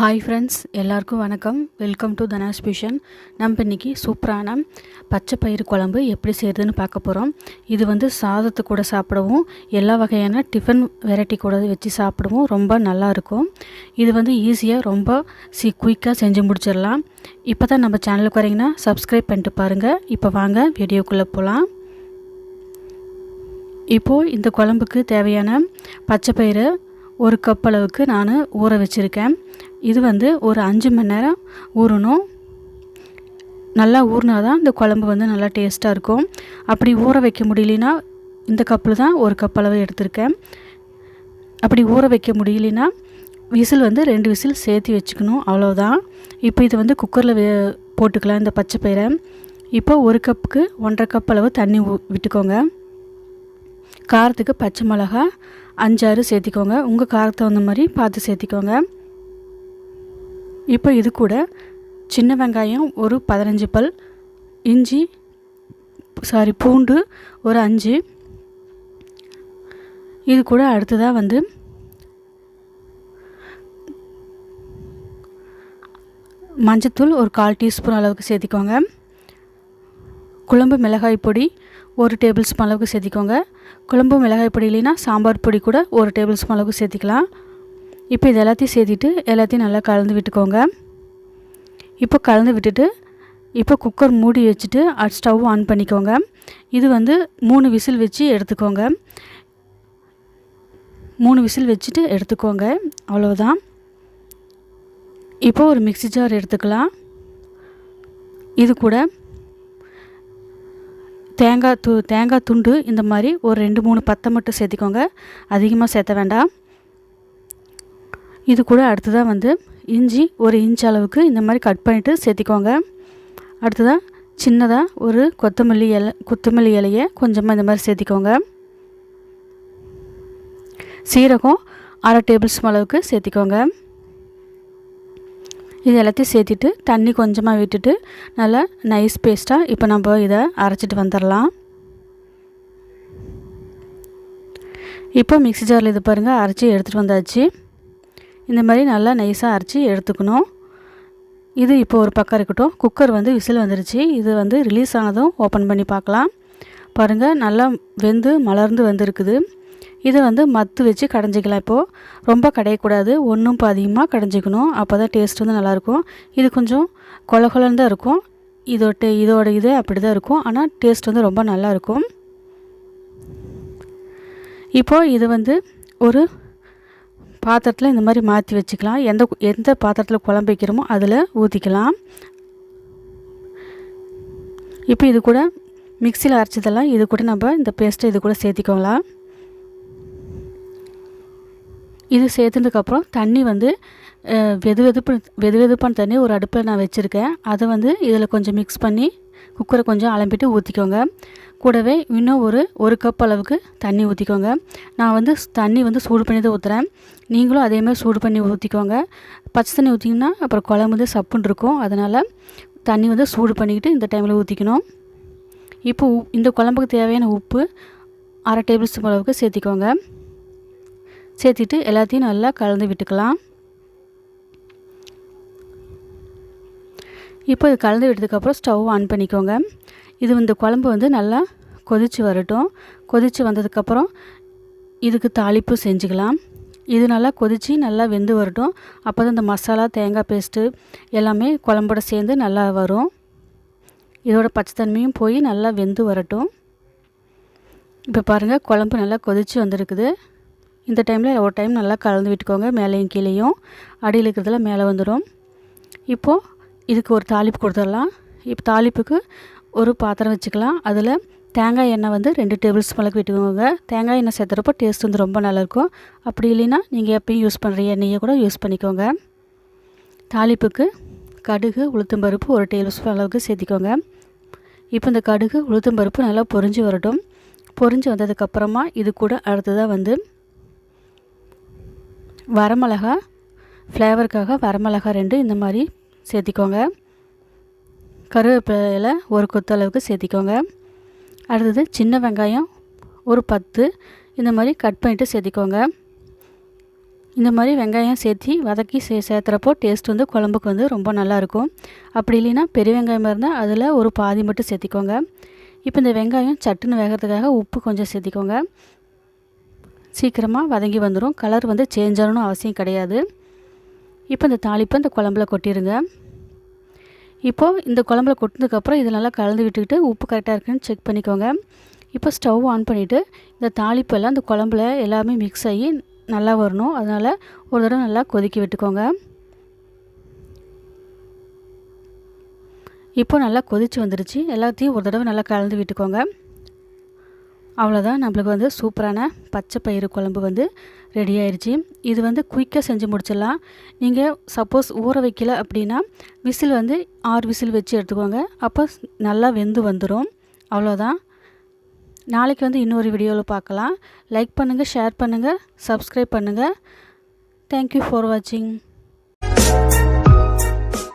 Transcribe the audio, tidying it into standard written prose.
Hi friends, எல்லாருக்கும் வணக்கம். Welcome to Dhanash fusion. நம்ம இன்றைக்கி சூப்பரான பச்சை பயிறு குழம்பு எப்படி செய்கிறதுன்னு பார்க்க போகிறோம். இது வந்து சாதத்து கூட சாப்பிடவும், எல்லா வகையான டிஃபன் வெரைட்டி கூட வச்சு சாப்பிடவும் ரொம்ப நல்லாயிருக்கும். இது வந்து ஈஸியாக ரொம்ப குயிக்காக செஞ்சு முடிச்சிடலாம். இப்போ தான் நம்ம சேனலுக்கு வரீங்கன்னா சப்ஸ்கிரைப் பண்ணிட்டு பாருங்கள். இப்போ வாங்க வீடியோக்குள்ளே போகலாம். இப்போது இந்த குழம்புக்கு தேவையான பச்சை பயிறு ஒரு கப் அளவுக்கு நான் ஊற வச்சுருக்கேன். இது வந்து ஒரு 5 மணி நேரம் ஊறணும். நல்லா ஊறினா தான் இந்த குழம்பு வந்து நல்லா டேஸ்ட்டாக இருக்கும். அப்படி ஊற வைக்க முடியலனா இந்த கப்பில் தான் ஒரு கப் அளவு எடுத்திருக்கேன். அப்படி ஊற வைக்க முடியலனா விசில் வந்து 2 விசில் சேர்த்து வச்சுக்கணும், அவ்வளோதான். இப்போ இது வந்து குக்கரில் போட்டுக்கலாம் இந்த பச்சை பயிரை. இப்போ ஒரு கப்புக்கு 1.5 கப் அளவு தண்ணி விட்டுக்கோங்க. காரத்துக்கு பச்சை மிளகா 5-6 சேர்த்திக்கோங்க. உங்கள் காரத்தை வந்த மாதிரி பார்த்து சேர்த்திக்கோங்க. இப்போ இது கூட சின்ன வெங்காயம் ஒரு 15 பல், பூண்டு ஒரு 5. இது கூட அடுத்ததாக வந்து மஞ்சத்தூள் ஒரு 1/4 டீஸ்பூன் அளவுக்கு சேர்த்திக்கோங்க. குழம்பு மிளகாய் பொடி 1 டேபிள் ஸ்பூன் அளவுக்கு சேர்த்திக்கோங்க. குழம்பு மிளகாய் பொடி இல்லைன்னா சாம்பார் பொடி கூட 1 டேபிள் ஸ்பூன் அளவுக்கு சேர்த்திக்கலாம். இப்போ இது எல்லாத்தையும் சேர்த்திட்டு எல்லாத்தையும் நல்லா கலந்து விட்டுக்கோங்க. இப்போ கலந்து விட்டுட்டு இப்போ குக்கர் மூடி வச்சுட்டு ஸ்டவ் ஆன் பண்ணிக்கோங்க. இது வந்து 3 விசில் வச்சு எடுத்துக்கோங்க. 3 விசில் வச்சுட்டு எடுத்துக்கோங்க, அவ்வளோதான். இப்போ ஒரு மிக்ஸி ஜார் எடுத்துக்கலாம். இது கூட தேங்காய் துண்டு இந்த மாதிரி ஒரு 2-3 பத்தை மட்டும் சேர்த்திக்கோங்க. அதிகமாக சேர்த்த வேண்டாம். இது கூட அடுத்ததாக வந்து இஞ்சி ஒரு இன்ச் அளவுக்கு இந்த மாதிரி கட் பண்ணிவிட்டு சேர்த்திக்கோங்க. அடுத்ததாக சின்னதாக ஒரு கொத்தமல்லி இலையை கொஞ்சமாக இந்த மாதிரி சேர்த்திக்கோங்க. சீரகம் 1/2 டேபிள் ஸ்பூன் அளவுக்கு சேர்த்திக்கோங்க. இது எல்லாத்தையும் சேர்த்திட்டு தண்ணி கொஞ்சமாக விட்டுட்டு நல்லா நைஸ் பேஸ்ட்டாக இப்போ நம்ம இதை அரைச்சிட்டு வந்துடலாம். இப்போ மிக்ஸி ஜாரில் இது பாருங்கள், அரைச்சி எடுத்துகிட்டு வந்தாச்சு. இந்த மாதிரி நல்லா நைஸாக அரைச்சி எடுத்துக்கணும். இது இப்போ ஒரு பக்கம் இருக்கட்டும். குக்கர் வந்து விசில் வந்துருச்சு. இது வந்து ரிலீஸ் ஆனதும் ஓப்பன் பண்ணி பார்க்கலாம். பாருங்கள், நல்லா வெந்து மலர்ந்து வந்துருக்குது. இதை வந்து மத்து வச்சு கடைஞ்சிக்கலாம். இப்போது ரொம்ப கடையக்கூடாது, ஒன்றும் அதிகமாக கடைஞ்சிக்கணும். அப்போ தான் டேஸ்ட் வந்து நல்லாயிருக்கும். இது கொஞ்சம் கொலகொலன்னு தான் இருக்கும். இதோட இது அப்படி தான் இருக்கும், ஆனால் டேஸ்ட் வந்து ரொம்ப நல்லாயிருக்கும். இப்போது இது வந்து ஒரு பாத்திரத்தில் இந்த மாதிரி மாற்றி வச்சுக்கலாம். எந்த பாத்திரத்தில் குழம்பு வைக்கிறோமோ அதில் ஊற்றிக்கலாம். இப்போ இது கூட மிக்சியில் அரைச்சதெல்லாம் இது கூட நம்ம இந்த பேஸ்ட்டை இது கூட சேர்த்திக்கோங்களா. இது சேர்த்துனதுக்கப்புறம் தண்ணி வந்து வெதுவெதுப்பான தண்ணி ஒரு அடுப்பில் நான் வச்சுருக்கேன். அதை வந்து இதில் கொஞ்சம் மிக்ஸ் பண்ணி குக்கரை கொஞ்சம் அலம்பிட்டு ஊற்றிக்கோங்க. கூடவே இன்னும் ஒரு கப் அளவுக்கு தண்ணி ஊற்றிக்கோங்க. நான் வந்து தண்ணி வந்து சூடு பண்ணி தான் ஊற்றுறேன். நீங்களும் அதேமாதிரி சூடு பண்ணி ஊற்றிக்கோங்க. பச்சை தண்ணி ஊற்றிங்கன்னா அப்புறம் குழம்பு வந்து சப்புன்னு இருக்கும். அதனால் தண்ணி வந்து சூடு பண்ணிக்கிட்டு இந்த டைமில் ஊற்றிக்கணும். இப்போ இந்த குழம்புக்கு தேவையான உப்பு 1/2 டேபிள் ஸ்பூன் அளவுக்கு சேர்த்திக்கோங்க. சேர்த்திட்டு எல்லாத்தையும் நல்லா கலந்து விட்டுக்கலாம். இப்போ இது கலந்து விட்டதுக்கப்புறம் ஸ்டவ் ஆன் பண்ணிக்கோங்க. இது இந்த குழம்பு வந்து நல்லா கொதித்து வரட்டும். கொதித்து வந்ததுக்கப்புறம் இதுக்கு தாளிப்பு செஞ்சுக்கலாம். இது நல்லா கொதித்து நல்லா வெந்து வரட்டும். அப்போ தான் இந்த மசாலா தேங்காய் பேஸ்ட்டு எல்லாமே குழம்போட சேர்ந்து நல்லா வரும். இதோட பச்சை தன்மையும் போய் நல்லா வெந்து வரட்டும். இப்போ பாருங்கள், குழம்பு நல்லா கொதித்து வந்திருக்குது. இந்த டைமில் ஒரு டைம் நல்லா கலந்து விட்டுக்கோங்க. மேலேயும் கீழேயும் அடியில் இருக்கிறதெல்லாம் மேலே வந்துடும். இப்போது இதுக்கு ஒரு தாளிப்பு கொடுத்துடலாம். இப்போ தாளிப்புக்கு ஒரு பாத்திரம் வச்சுக்கலாம். அதில் தேங்காய் எண்ணெய் வந்து 2 டேபிள் ஸ்பூன் அளவுக்கு விட்டுக்கோங்க. தேங்காய் எண்ணெய் சேர்த்துறப்போ டேஸ்ட் வந்து ரொம்ப நல்லாயிருக்கும். அப்படி இல்லைன்னா நீங்கள் எப்பயும் யூஸ் பண்ணுற எண்ணெயை கூட யூஸ் பண்ணிக்கோங்க. தாளிப்புக்கு கடுகு உளுத்தம்பருப்பு 1 டேபிள் ஸ்பூன் அளவுக்கு சேர்த்திக்கோங்க. இப்போ இந்த கடுகு உளுத்தம்பருப்பு நல்லா பொரிஞ்சு வரட்டும். பொரிஞ்சு வந்ததுக்கப்புறமா இது கூட அடுத்ததாக வந்து வரமிளகா, ஃப்ளேவருக்காக வரமிளகா 2 இந்த மாதிரி சேர்த்திக்கோங்க. கருவேப்பிலை ஒரு கொத்து அளவுக்கு சேர்த்திக்கோங்க. அடுத்தது சின்ன வெங்காயம் ஒரு 10 இந்த மாதிரி கட் பண்ணிவிட்டு சேர்த்திக்கோங்க. இந்த மாதிரி வெங்காயம் சேர்த்து வதக்கி சேர்த்துறப்போ டேஸ்ட் வந்து குழம்புக்கு வந்து ரொம்ப நல்லாயிருக்கும். அப்படி இல்லைன்னா பெரிய வெங்காயமாக இருந்தால் அதில் ஒரு பாதி மட்டும் சேர்த்திக்கோங்க. இப்போ இந்த வெங்காயம் சட்டுன்னு வேகிறதுக்காக உப்பு கொஞ்சம் சேர்த்திக்கோங்க. சீக்கிரமாக வதங்கி வந்துடும். கலர் வந்து சேஞ்ச் ஆகணும்னு அவசியம் கிடையாது. இப்போ இந்த தாளிப்பை இந்த குழம்புல கொட்டிடுங்க. இப்போது இந்த குழம்புல கொட்டினதுக்கப்புறம் இதை நல்லா கலந்து விட்டுக்கிட்டு உப்பு கரெக்டாக இருக்குன்னு செக் பண்ணிக்கோங்க. இப்போ ஸ்டவ் ஆன் பண்ணிவிட்டு இந்த தாளிப்பெல்லாம் இந்த குழம்புல எல்லாமே மிக்ஸ் ஆகி நல்லா வரணும். அதனால் ஒரு தடவை நல்லா கொதிக்க விட்டுக்கோங்க. இப்போ நல்லா கொதித்து வந்துருச்சு. எல்லாத்தையும் ஒரு தடவை நல்லா கலந்து விட்டுக்கோங்க. அவ்வளோதான், நம்மளுக்கு வந்து சூப்பரான பச்சை பயிறு குழம்பு வந்து ரெடி ஆயிடுச்சு. இது வந்து குயிக்காக செஞ்சு முடிச்சிடலாம். நீங்கள் சப்போஸ் ஊற வைக்கல அப்படின்னா விசில் வந்து 6 விசில் வச்சு எடுத்துக்கோங்க. அப்போ நல்லா வெந்து வந்துடும். அவ்வளோதான். நாளைக்கு வந்து இன்னொரு வீடியோவில் பார்க்கலாம். லைக் பண்ணுங்கள், ஷேர் பண்ணுங்கள், சப்ஸ்கிரைப் பண்ணுங்கள். தேங்க்யூ ஃபார் வாட்சிங்.